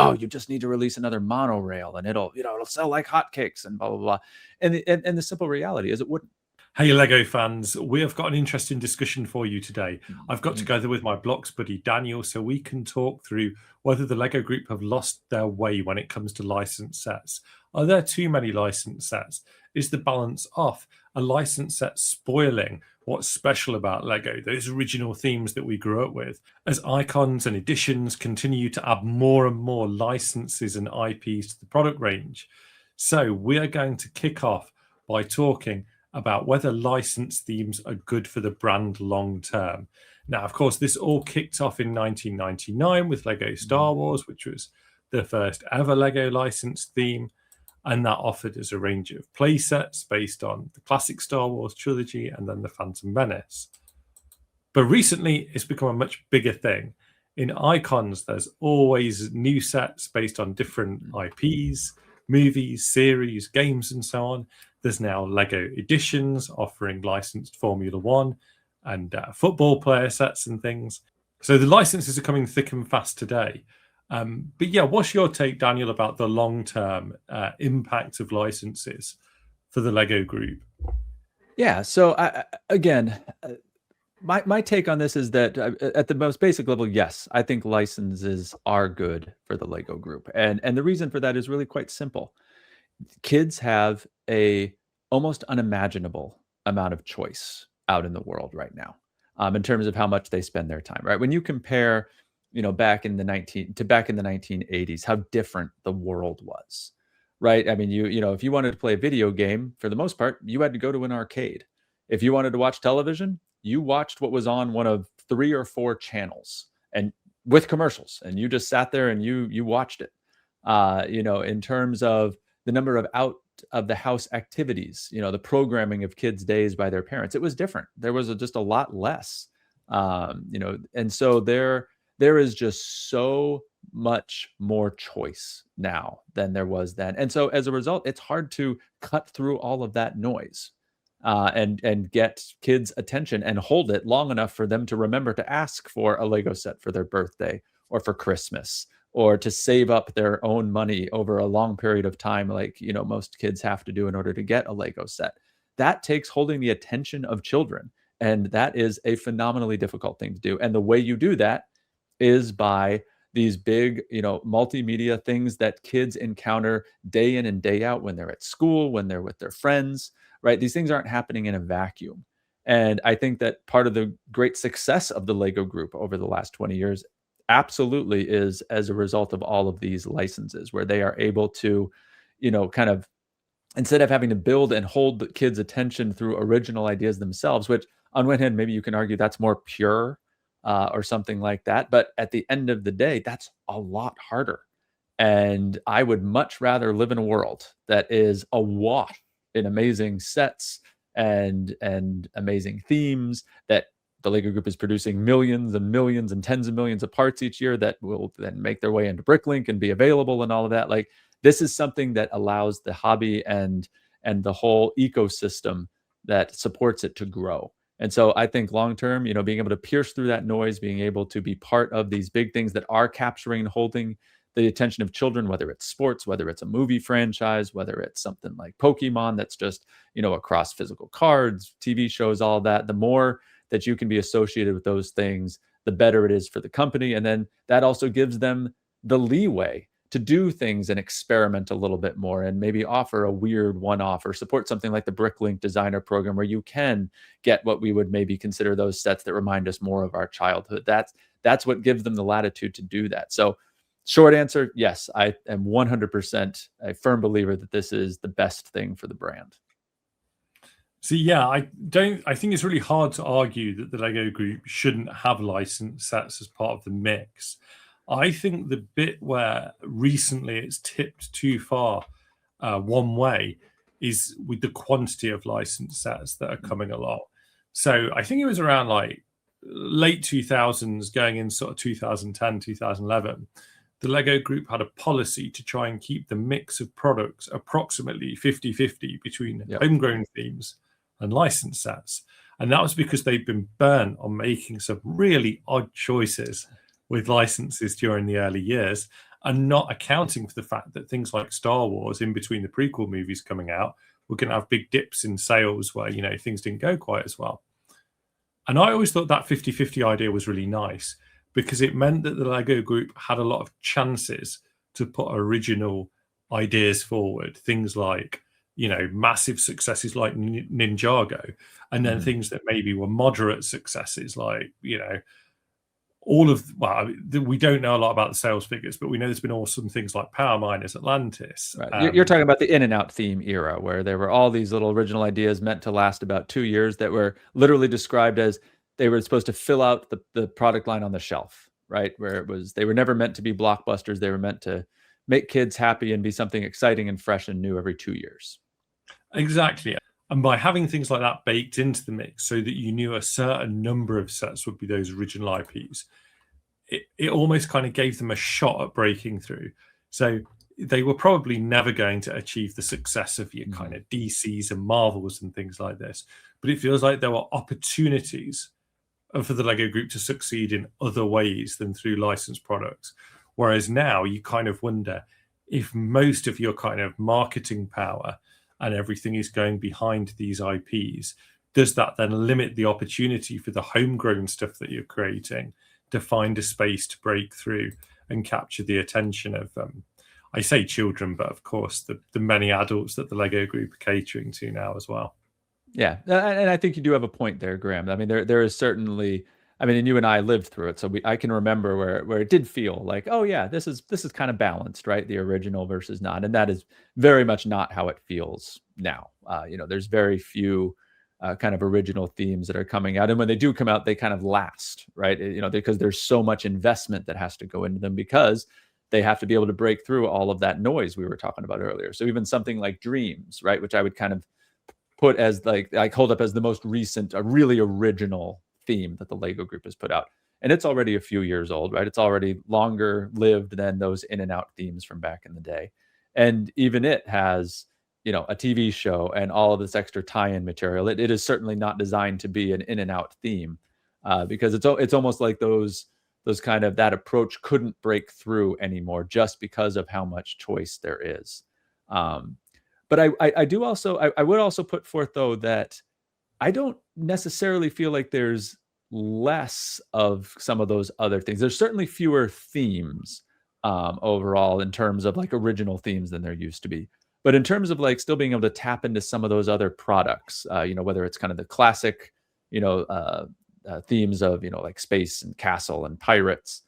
oh, you just need to release another monorail and it'll sell like hotcakes and blah, blah, blah. And the simple reality is it wouldn't. Hey, Lego fans, we have got an interesting discussion for you today. I've got together with my Blocks buddy Daniel so we can talk through whether the Lego Group have lost their way when it comes to licensed sets. Are there too many licensed sets? Is the balance off? A licensed set spoiling what's special about Lego, those original themes that we grew up with? As icons and editions continue to add more and more licenses and IPs to the product range. So we are going to kick off by talking about whether licensed themes are good for the brand long term. Now, of course, this all kicked off in 1999 with Lego Star Wars, which was the first ever Lego licensed theme. And that offered us a range of play sets based on the classic Star Wars trilogy and then the Phantom Menace. But recently, it's become a much bigger thing. In icons, there's always new sets based on different IPs, movies, series, games, and so on. There's now Lego editions offering licensed Formula One and football player sets and things. So the licenses are coming thick and fast today. But yeah, what's your take, Daniel, about the long-term impact of licenses for the Lego Group? Yeah, so my take on this is that at the most basic level, yes, I think licenses are good for the Lego Group. And the reason for that is really quite simple. Kids have a almost unimaginable amount of choice out in the world right now, in terms of how much they spend their time, right? When you compare, back in the 1980s, how different the world was, right? I mean, if you wanted to play a video game, for the most part, you had to go to an arcade. If you wanted to watch television, you watched what was on one of 3 or 4 channels and with commercials, and you just sat there and you watched it. In terms of the number of out of the house activities, the programming of kids' days by their parents, it was different. There was just a lot less, and so there is just so much more choice now than there was then. And so as a result, it's hard to cut through all of that noise and get kids' attention and hold it long enough for them to remember to ask for a Lego set for their birthday or for Christmas, or to save up their own money over a long period of time, like, most kids have to do in order to get a Lego set. That takes holding the attention of children. And that is a phenomenally difficult thing to do. And the way you do that is by these big, multimedia things that kids encounter day in and day out when they're at school, when they're with their friends, right? These things aren't happening in a vacuum. And I think that part of the great success of the Lego Group over the last 20 years absolutely is as a result of all of these licenses, where they are able to, kind of, instead of having to build and hold the kids' attention through original ideas themselves, which on one hand, maybe you can argue that's more pure or something like that. But at the end of the day, that's a lot harder. And I would much rather live in a world that is awash in amazing sets and amazing themes, that the Lego Group is producing millions and millions and tens of millions of parts each year that will then make their way into Bricklink and be available and all of that. Like, this is something that allows the hobby and the whole ecosystem that supports it to grow. And so I think long term, being able to pierce through that noise, being able to be part of these big things that are capturing and holding the attention of children, whether it's sports, whether it's a movie franchise, whether it's something like Pokemon that's just, across physical cards, TV shows, all of that, the more that you can be associated with those things, the better it is for the company. And then that also gives them the leeway to do things and experiment a little bit more, and maybe offer a weird one-off or support something like the Bricklink Designer Program, where you can get what we would maybe consider those sets that remind us more of our childhood. That's what gives them the latitude to do that. So short answer, yes, I am 100% a firm believer that this is the best thing for the brand. So yeah, I think it's really hard to argue that the Lego Group shouldn't have licensed sets as part of the mix. I think the bit where recently it's tipped too far one way is with the quantity of licensed sets that are coming along. So I think it was around like late 2000s going in sort of 2010, 2011. The Lego Group had a policy to try and keep the mix of products approximately 50-50 between homegrown themes and licensed sets. And that was because they've been burnt on making some really odd choices with licenses during the early years. and not accounting for the fact that things like Star Wars, in between the prequel movies coming out, were going to have big dips in sales where, things didn't go quite as well. And I always thought that 50-50 idea was really nice, because it meant that the Lego group had a lot of chances to put original ideas forward. Things like, massive successes like Ninjago, and then things that maybe were moderate successes like, we don't know a lot about the sales figures, but we know there's been awesome things like Power Miners Atlantis. Right. You're talking about the In-N-Out theme era, where there were all these little original ideas meant to last about 2 years that were literally described as they were supposed to fill out the product line on the shelf, right? Where they were never meant to be blockbusters. They were meant to make kids happy and be something exciting and fresh and new every 2 years. Exactly. And by having things like that baked into the mix so that you knew a certain number of sets would be those original IPs, it almost kind of gave them a shot at breaking through. So they were probably never going to achieve the success of your kind of DCs and Marvels and things like this. But it feels like there were opportunities for the Lego group to succeed in other ways than through licensed products. Whereas now you kind of wonder if most of your kind of marketing power and everything is going behind these IPs, does that then limit the opportunity for the homegrown stuff that you're creating to find a space to break through and capture the attention of, I say children, but of course the many adults that the Lego group are catering to now as well. Yeah, and I think you do have a point there, Graham. I mean, there is certainly, I mean, and you and I lived through it, so I can remember where it did feel like, oh yeah, this is kind of balanced, right? The original versus not, and that is very much not how it feels now. There's very few kind of original themes that are coming out, and when they do come out, they kind of last, right? Because there's so much investment that has to go into them, because they have to be able to break through all of that noise we were talking about earlier. So even something like Dreams, right, which I would kind of put as like hold up as the most recent, a really original theme that the Lego group has put out. And it's already a few years old, right? It's already longer lived than those In-N-Out themes from back in the day. And even it has, a TV show and all of this extra tie-in material. It is certainly not designed to be an In-N-Out theme, because it's almost like those kind of, that approach couldn't break through anymore just because of how much choice there is. But I do also, I would also put forth, though, that I don't necessarily feel like there's less of some of those other things. There's certainly fewer themes overall in terms of like original themes than there used to be. But in terms of like still being able to tap into some of those other products, whether it's kind of the classic, themes of, like space and castle and pirates,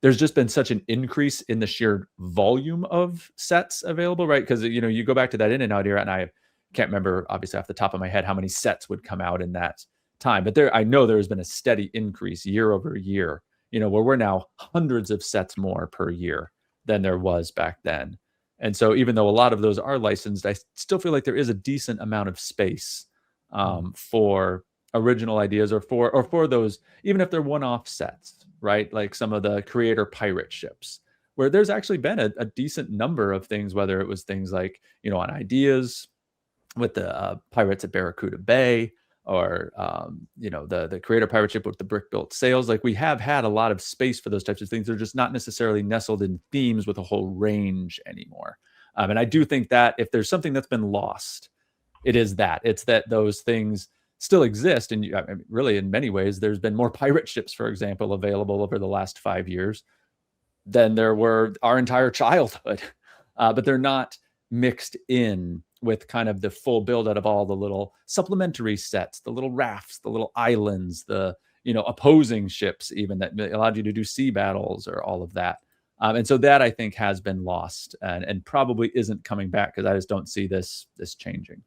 there's just been such an increase in the sheer volume of sets available, right? Because, you go back to that In-N-Out era, and I can't remember, obviously, off the top of my head, how many sets would come out in that time. But I know there has been a steady increase year over year, where we're now hundreds of sets more per year than there was back then. And so even though a lot of those are licensed, I still feel like there is a decent amount of space for original ideas, or for those, even if they're one-off sets, right? Like some of the creator pirate ships, where there's actually been a decent number of things, whether it was things like, on ideas with the pirates at Barracuda Bay, or the creator pirate ship with the brick built sails. Like, we have had a lot of space for those types of things. They're just not necessarily nestled in themes with a whole range anymore. And I do think that if there's something that's been lost, it's that those things still exist. And really, in many ways, there's been more pirate ships, for example, available over the last 5 years than there were our entire childhood. But they're not mixed in with kind of the full build out of all the little supplementary sets, the little rafts, the little islands, the opposing ships, even that allowed you to do sea battles, or all of that. And so that, I think, has been lost, and probably isn't coming back, because I just don't see this changing.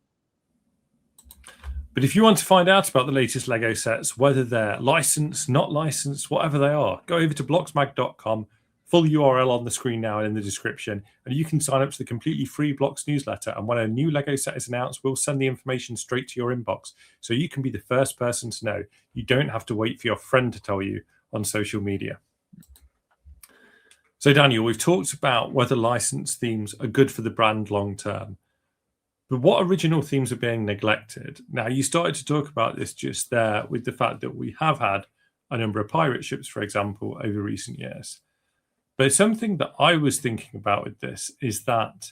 But if you want to find out about the latest Lego sets, whether they're licensed, not licensed, whatever they are, go over to blocksmag.com. Full URL on the screen now and in the description, and you can sign up to the completely free Blocks newsletter. And when a new Lego set is announced, we'll send the information straight to your inbox, so you can be the first person to know. You don't have to wait for your friend to tell you on social media. So, Daniel, we've talked about whether licensed themes are good for the brand long term, but what original themes are being neglected? Now, you started to talk about this just there with the fact that we have had a number of pirate ships, for example, over recent years. But something that I was thinking about with this is that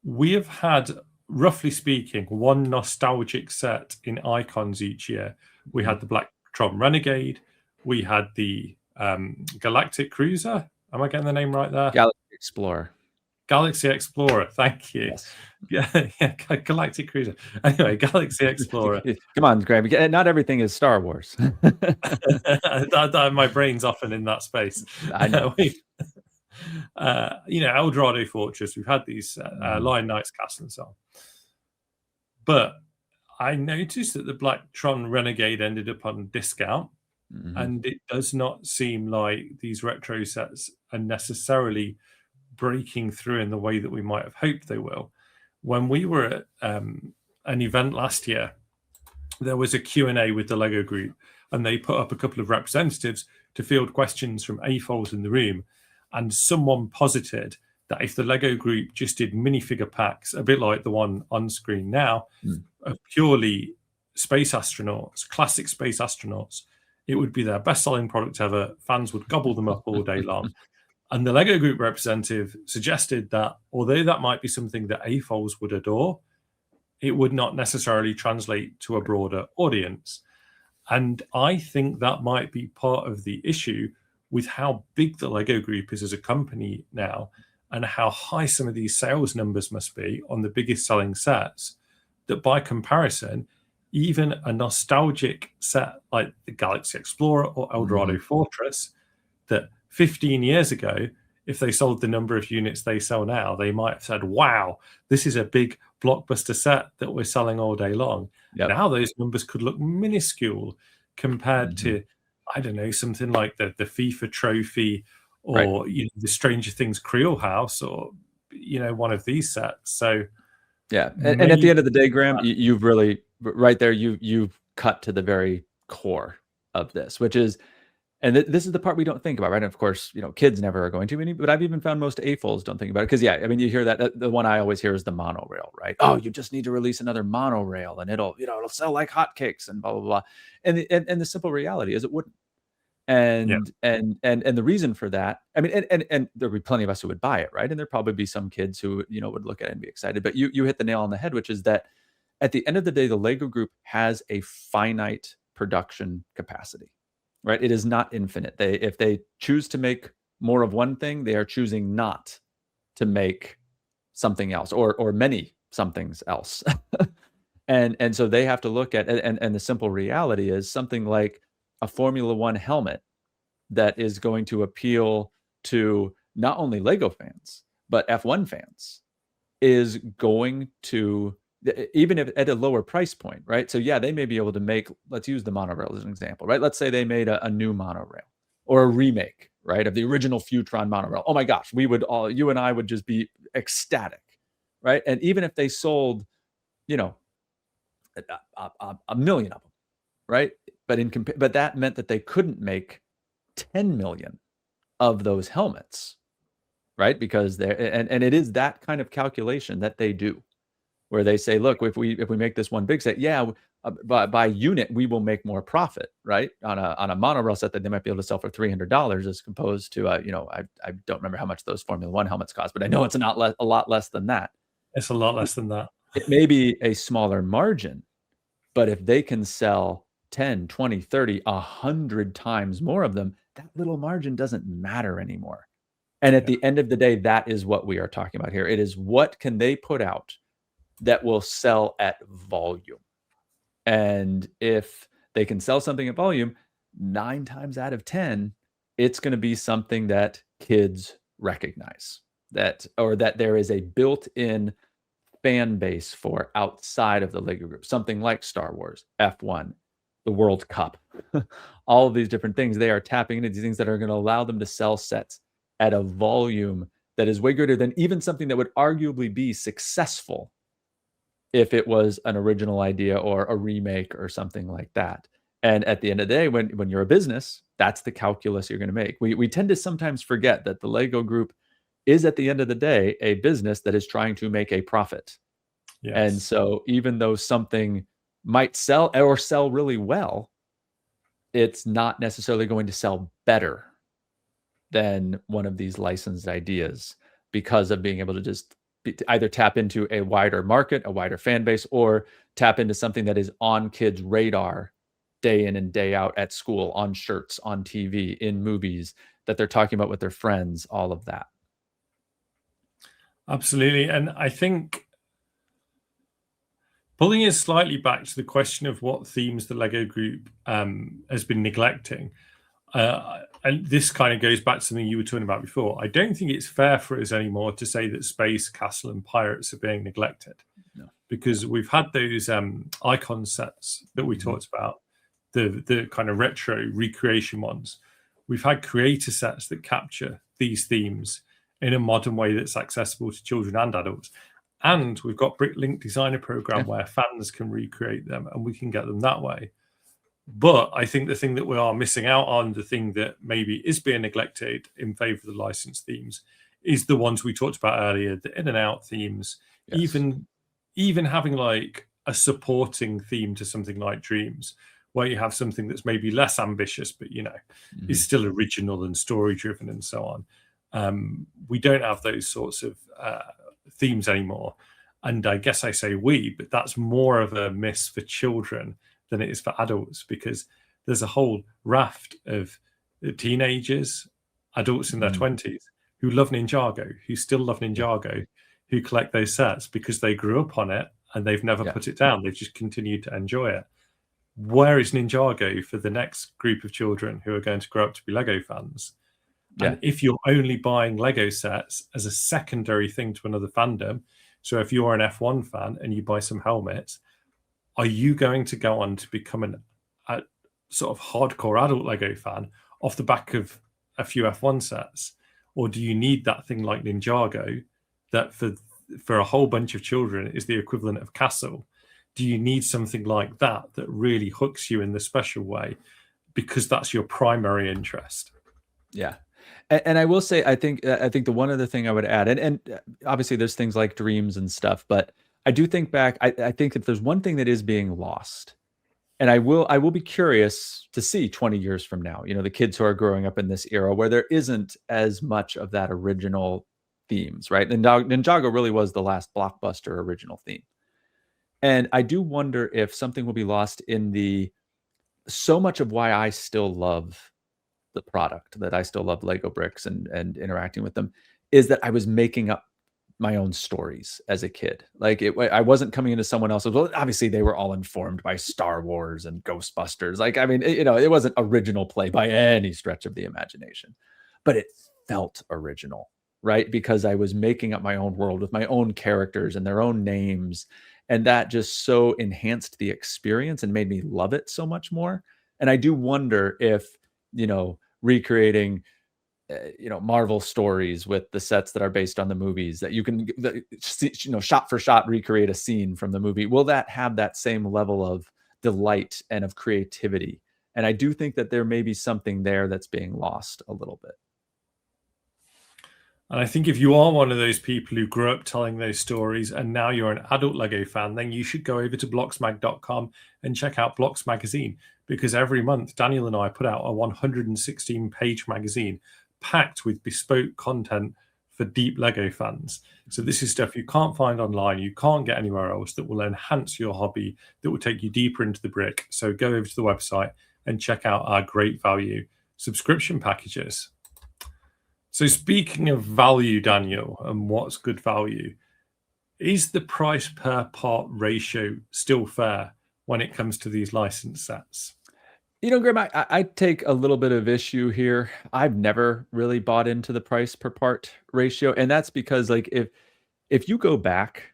we have had, roughly speaking, one nostalgic set in icons each year. We had the Blacktron Renegade, we had the Galactic Cruiser. Am I getting the name right there? Galaxy Explorer. Galaxy Explorer. Thank you. Yes. Yeah, Galactic Cruiser. Anyway, Galaxy Explorer. Come on, Graham. Not everything is Star Wars. My brain's often in that space. I know. Eldorado Fortress. We've had these Lion Knights Castle and so on. But I noticed that the Blacktron Renegade ended up on discount, and it does not seem like these retro sets are necessarily breaking through in the way that we might have hoped they will. When we were at an event last year, there was a Q&A with the Lego group, and they put up a couple of representatives to field questions from AFOLs in the room. And someone posited that if the Lego group just did minifigure packs, a bit like the one on screen now, of purely space astronauts, classic space astronauts, it would be their best-selling product ever. Fans would gobble them up all day long. And the Lego group representative suggested that although that might be something that AFOLs would adore, it would not necessarily translate to a broader audience. And I think that might be part of the issue with how big the Lego group is as a company now, and how high some of these sales numbers must be on the biggest selling sets, that by comparison, even a nostalgic set like the Galaxy Explorer or Eldorado Fortress, that 15 years ago, if they sold the number of units they sell now, they might have said, wow, this is a big blockbuster set that we're selling all day long. Yep. Now those numbers could look minuscule compared to, I don't know, something like the FIFA trophy, or the Stranger Things Creel House, or one of these sets. So yeah, and at the end of the day, Graham, you've really right there. You've cut to the very core of this, which is, and this is the part we don't think about, right? And of course, kids never are going to, but I've even found most AFOLs don't think about it, because you hear that the one I always hear is the monorail, right? Oh, you just need to release another monorail, and it'll sell like hotcakes, and blah blah blah. And the simple reality is it wouldn't. And the reason for that, and there'd be plenty of us who would buy it, right? And there'd probably be some kids who would look at it and be excited. But you hit the nail on the head, which is that at the end of the day, the Lego group has a finite production capacity, right? It is not infinite. If they choose to make more of one thing, they are choosing not to make something else, or many somethings else. and so they have to look at, and the simple reality is something like a Formula One helmet that is going to appeal to not only Lego fans, but F1 fans, is going to, even if at a lower price point, right? So yeah, they may be able to make, let's use the monorail as an example, right? Let's say they made a new monorail, or a remake, right, of the original Futron monorail. Oh my gosh, you and I would just be ecstatic, right? And even if they sold, a million of them, right? But that meant that they couldn't make 10 million of those helmets, right? Because and it is that kind of calculation that they do, where they say, look, if we make this one big set, by unit we will make more profit, right? On a monorail set that they might be able to sell for $300, as opposed to I don't remember how much those Formula One helmets cost, but I know it's a lot less than that. It's a lot less than that. It may be a smaller margin, but if they can sell 10, 20, 30, 100 times more of them, that little margin doesn't matter anymore. And at the end of the day, that is what we are talking about here. It is, what can they put out that will sell at volume? And if they can sell something at volume, 9 times out of 10, it's going to be something that kids recognize, that there is a built-in fan base for outside of the Lego group. Something like Star Wars, F1, the World Cup, all of these different things. They are tapping into these things that are going to allow them to sell sets at a volume that is way greater than even something that would arguably be successful if it was an original idea or a remake or something like that. And at the end of the day, when you're a business, that's the calculus you're going to make. We tend to sometimes forget that the Lego group is, at the end of the day, a business that is trying to make a profit. Yes. And so even though something might sell really well, it's not necessarily going to sell better than one of these licensed ideas because of being able to just either tap into a wider market, a wider fan base, or tap into something that is on kids' radar day in and day out at school, on shirts, on TV, in movies that they're talking about with their friends, all of that. Absolutely. And I think pulling it slightly back to the question of what themes the Lego Group has been neglecting, and this kind of goes back to something you were talking about before. I don't think it's fair for us anymore to say that space, castle, and pirates are being neglected. No. Because we've had those icon sets that we talked about, the kind of retro recreation ones. We've had creator sets that capture these themes in a modern way that's accessible to children and adults. And we've got Bricklink Designer Program where fans can recreate them and we can get them that way. But I think the thing that we are missing out on, the thing that maybe is being neglected in favor of the licensed themes, is the ones we talked about earlier, the in and out themes, even having like a supporting theme to something like Dreams, where you have something that's maybe less ambitious, but is still original and story driven and so on. We don't have those sorts of themes anymore. And I guess I say we, but that's more of a miss for children than it is for adults, because there's a whole raft of teenagers, adults in their 20s who love Ninjago, who still love Ninjago, who collect those sets because they grew up on it and they've never put it down. They've just continued to enjoy it. Where is Ninjago for the next group of children who are going to grow up to be Lego fans? And if you're only buying Lego sets as a secondary thing to another fandom, so if you're an F1 fan and you buy some helmets, are you going to go on to become a sort of hardcore adult Lego fan off the back of a few F1 sets? Or do you need that thing like Ninjago that for a whole bunch of children is the equivalent of Castle? Do you need something like that that really hooks you in the special way because that's your primary interest? Yeah. And I will say, I think the one other thing I would add, and obviously there's things like Dreams and stuff, but I do think back, I think if there's one thing that is being lost, and I will be curious to see 20 years from now, the kids who are growing up in this era where there isn't as much of that original themes, right? Ninjago really was the last blockbuster original theme. And I do wonder if something will be lost in so much of why I still love the product, that I still love Lego bricks and interacting with them, is that I was making up my own stories as a kid. Like I wasn't coming into someone else's. Well, obviously they were all informed by Star Wars and Ghostbusters. Like, I mean, it wasn't original play by any stretch of the imagination, but it felt original, right? Because I was making up my own world with my own characters and their own names. And that just so enhanced the experience and made me love it so much more. And I do wonder if, recreating Marvel stories with the sets that are based on the movies, that you can shot for shot recreate a scene from the movie, will that have that same level of delight and of creativity? And I do think that there may be something there that's being lost a little bit. And I think if you are one of those people who grew up telling those stories and now you're an adult Lego fan, then you should go over to blocksmag.com and check out Blocks Magazine, because every month Daniel and I put out a 116-page magazine packed with bespoke content for deep Lego fans. So this is stuff you can't find online, you can't get anywhere else, that will enhance your hobby, that will take you deeper into the brick. So go over to the website and check out our great value subscription packages. So speaking of value, Daniel, and what's good value, is the price per part ratio still fair when it comes to these licensed sets? Graham, I take a little bit of issue here. I've never really bought into the price per part ratio. And that's because, like, if you go back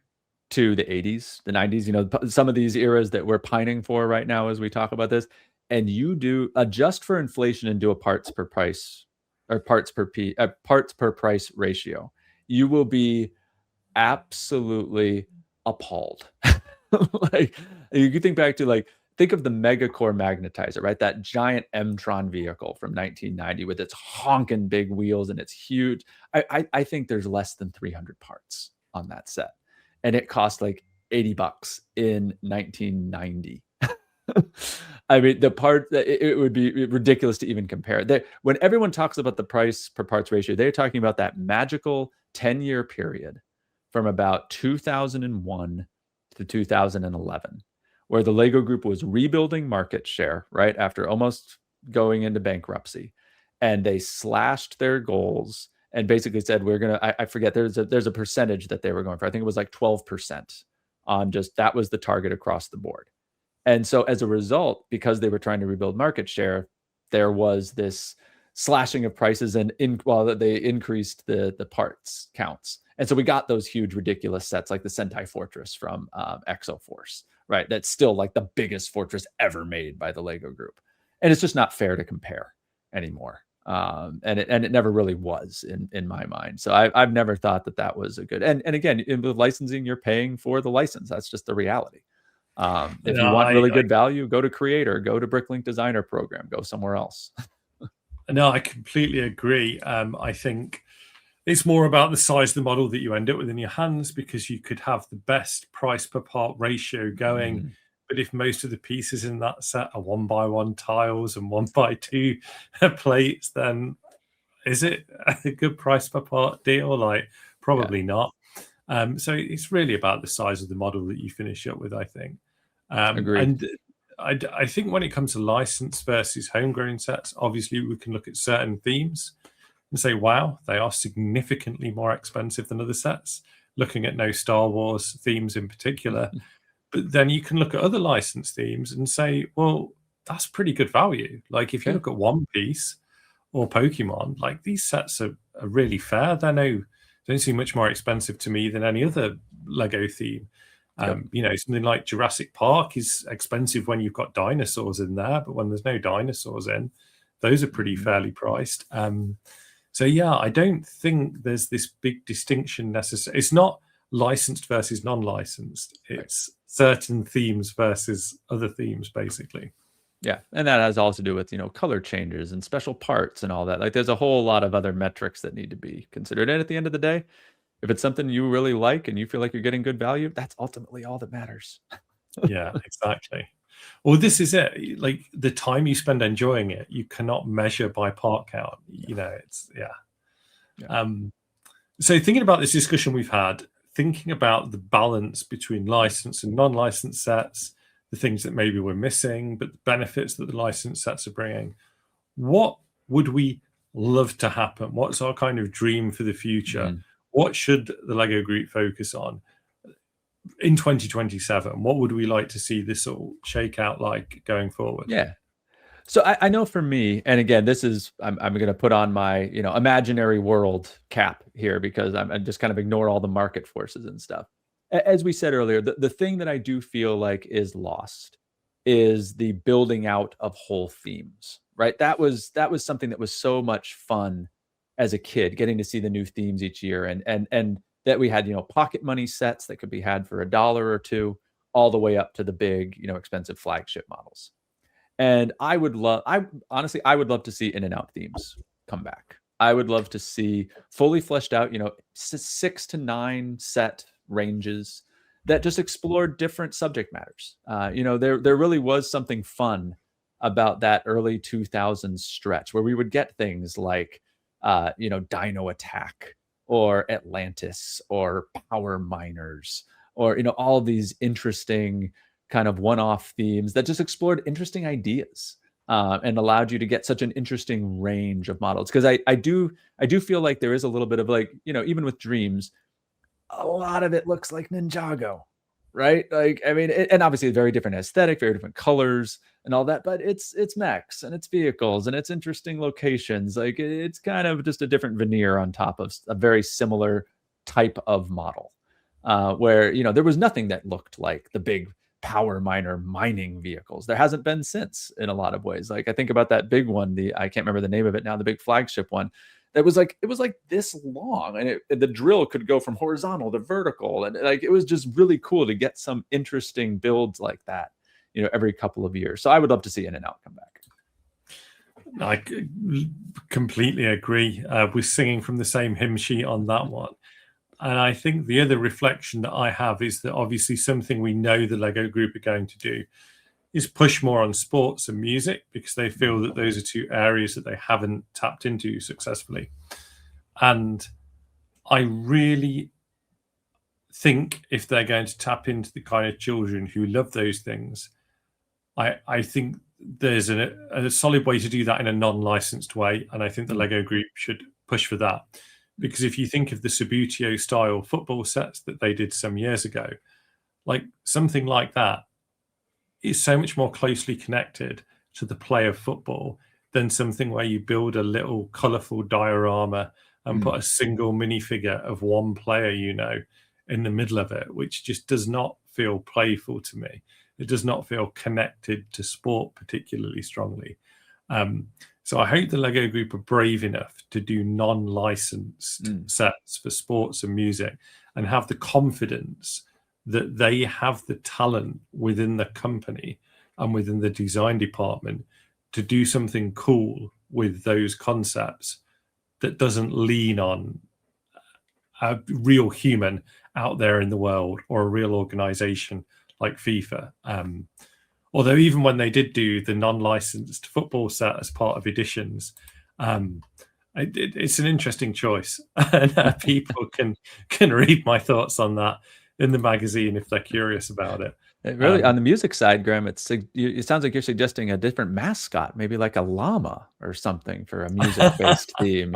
to the 80s, the 90s, some of these eras that we're pining for right now as we talk about this, and you do adjust for inflation and do a parts per price or parts per price ratio, you will be absolutely appalled. Like, you can think back to, think of the Megacore magnetizer, right? That giant M-Tron vehicle from 1990 with its honking big wheels and its huge. I think there's less than 300 parts on that set, and it cost like $80 in 1990. I mean, the part that it would be ridiculous to even compare. When everyone talks about the price per parts ratio, they're talking about that magical 10-year period from about 2001 to 2011, where the Lego Group was rebuilding market share, right, after almost going into bankruptcy. And they slashed their goals and basically said, we're going to, I forget, there's a percentage that they were going for. I think it was like 12% on just, that was the target across the board. And so as a result, because they were trying to rebuild market share, there was this slashing of prices and while they increased the parts counts. And so we got those huge, ridiculous sets like the Sentai Fortress from Exo Force, right? That's still like the biggest fortress ever made by the Lego Group. And it's just not fair to compare anymore. And it never really was in my mind. So I've never thought that was a good, and again, with licensing, you're paying for the license. That's just the reality. If you want really good value, go to Creator, go to Bricklink Designer Program, go somewhere else. No, I completely agree. I think it's more about the size of the model that you end up with in your hands, because you could have the best price per part ratio going. But if most of the pieces in that set are 1x1 tiles and 1x2 plates, then is it a good price per part deal? Like, probably not. So it's really about the size of the model that you finish up with, I think. Agreed. And I think when it comes to license versus homegrown sets, obviously we can look at certain themes and say, wow, they are significantly more expensive than other sets, looking at no Star Wars themes in particular. But then you can look at other licensed themes and say, well, that's pretty good value. Like if you look at One Piece or Pokemon, like these sets are really fair. Don't seem much more expensive to me than any other Lego theme. You know, something like Jurassic Park is expensive when you've got dinosaurs in there, but when there's no dinosaurs in, those are pretty fairly priced. So yeah, I don't think there's this big distinction necessary. It's not licensed versus non-licensed. It's certain themes versus other themes, basically. Yeah, and that has also to do with, color changes and special parts and all that. Like there's a whole lot of other metrics that need to be considered. And at the end of the day, if it's something you really like and you feel like you're getting good value, that's ultimately all that matters. Yeah, exactly. Well, this is it. Like the time you spend enjoying it, you cannot measure by part count. You know, it's so thinking about this discussion we've had, thinking about the balance between licensed and non-licensed sets, the things that maybe we're missing, but the benefits that the licensed sets are bringing, what would we love to happen? What's our kind of dream for the future? What should the Lego Group focus on in 2027? What would we like to see this all shake out like going forward? Yeah. So I know for me, and again, this is, I'm going to put on my, imaginary world cap here because I'm just kind of ignore all the market forces and stuff. As we said earlier, the thing that I do feel like is lost is the building out of whole themes, right? That was something that was so much fun as a kid, getting to see the new themes each year, and that we had, pocket money sets that could be had for $1 or $2, all the way up to the big, expensive flagship models. And I would love to see in and out themes come back. I would love to see fully fleshed out, 6 to 9 set ranges that just explore different subject matters. There really was something fun about that early 2000s stretch where we would get things like, Dino Attack or Atlantis or Power Miners or, all these interesting kind of one-off themes that just explored interesting ideas and allowed you to get such an interesting range of models. Because I do feel like there is a little bit of like, even with Dreams, a lot of it looks like Ninjago, right? Like, I mean, and obviously very different aesthetic, very different colors and all that, but it's mechs and it's vehicles and it's interesting locations. Like it's kind of just a different veneer on top of a very similar type of model where, there was nothing that looked like the big power miner mining vehicles. There hasn't been since in a lot of ways. Like I think about that big one, I can't remember the name of it now, the big flagship one that was like, it was like this long and the drill could go from horizontal to vertical. And like, it was just really cool to get some interesting builds like that, every couple of years. So I would love to see In and Out come back. I completely agree. We're singing from the same hymn sheet on that one. And I think the other reflection that I have is that obviously something we know the Lego Group are going to do is push more on sports and music, because they feel that those are two areas that they haven't tapped into successfully. And I really think if they're going to tap into the kind of children who love those things, I think there's a solid way to do that in a non-licensed way. And I think the Lego Group should push for that. Because if you think of the Subbuteo style football sets that they did some years ago, like something like that is so much more closely connected to the play of football than something where you build a little colourful diorama and put a single minifigure of one player, in the middle of it, which just does not feel playful to me. It does not feel connected to sport particularly strongly. So I hope the Lego Group are brave enough to do non-licensed sets for sports and music, and have the confidence that they have the talent within the company and within the design department to do something cool with those concepts that doesn't lean on a real human out there in the world or a real organization like FIFA. Although even when they did do the non-licensed football set as part of editions, it's an interesting choice, and people can read my thoughts on that in the magazine if they're curious about it. Really, on the music side, Graham, it sounds like you're suggesting a different mascot, maybe like a llama or something for a music-based theme.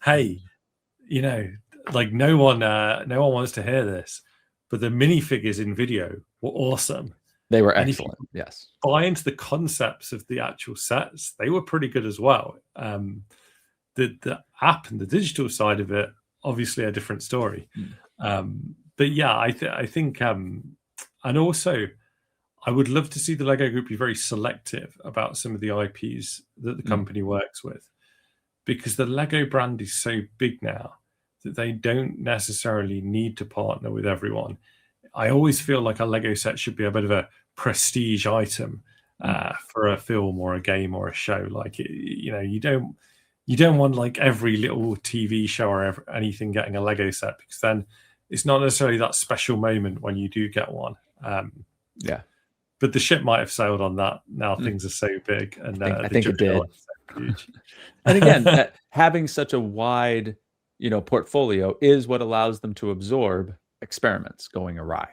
Hey, like no one wants to hear this, but the minifigures in video were awesome. They were excellent. Yes. Buy into the concepts of the actual sets, they were pretty good as well. The app and the digital side of it, obviously a different story. But yeah, I think, and also I would love to see the Lego Group be very selective about some of the IPs that the company works with, because the Lego brand is so big now that they don't necessarily need to partner with everyone. I always feel like a Lego set should be a bit of a prestige item for a film or a game or a show. Like, you don't want like every little TV show or anything getting a Lego set, because then it's not necessarily that special moment when you do get one. Yeah. But the ship might have sailed on that. Now things are so big, and I think it did. So huge. And again, having such a wide, portfolio is what allows them to absorb experiments going awry.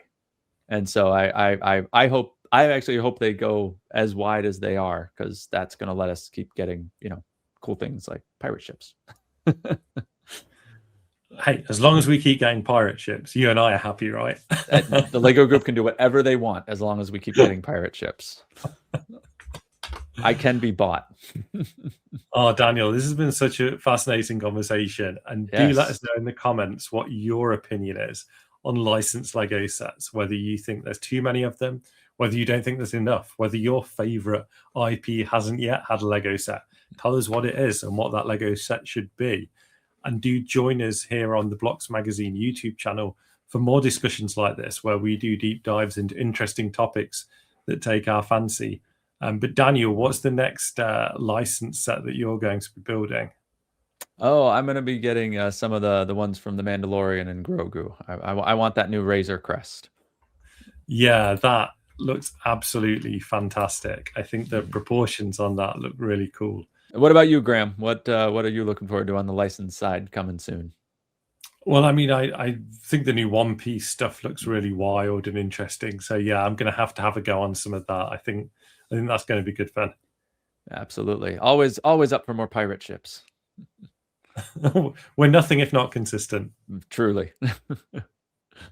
And so I actually hope they go as wide as they are, because that's going to let us keep getting, cool things like pirate ships. Hey, as long as we keep getting pirate ships, you and I are happy, right? The Lego Group can do whatever they want as long as we keep getting pirate ships. I can be bought. Oh, Daniel, this has been such a fascinating conversation. And do let us know in the comments what your opinion is on licensed Lego sets, whether you think there's too many of them, whether you don't think there's enough, whether your favorite IP hasn't yet had a Lego set. Tell us what it is and what that Lego set should be. And do join us here on the Blocks Magazine YouTube channel for more discussions like this, where we do deep dives into interesting topics that take our fancy. But Daniel, what's the next licensed set that you're going to be building? Oh, I'm going to be getting some of the ones from The Mandalorian and Grogu. I want that new Razor Crest. Yeah, that looks absolutely fantastic. I think the proportions on that look really cool. What about you, Graham? What are you looking forward to on the licensed side coming soon? Well, I mean, I think the new One Piece stuff looks really wild and interesting. So yeah, I'm going to have a go on some of that. I think that's going to be good fun. Absolutely. Always up for more pirate ships. We're nothing if not consistent. Truly.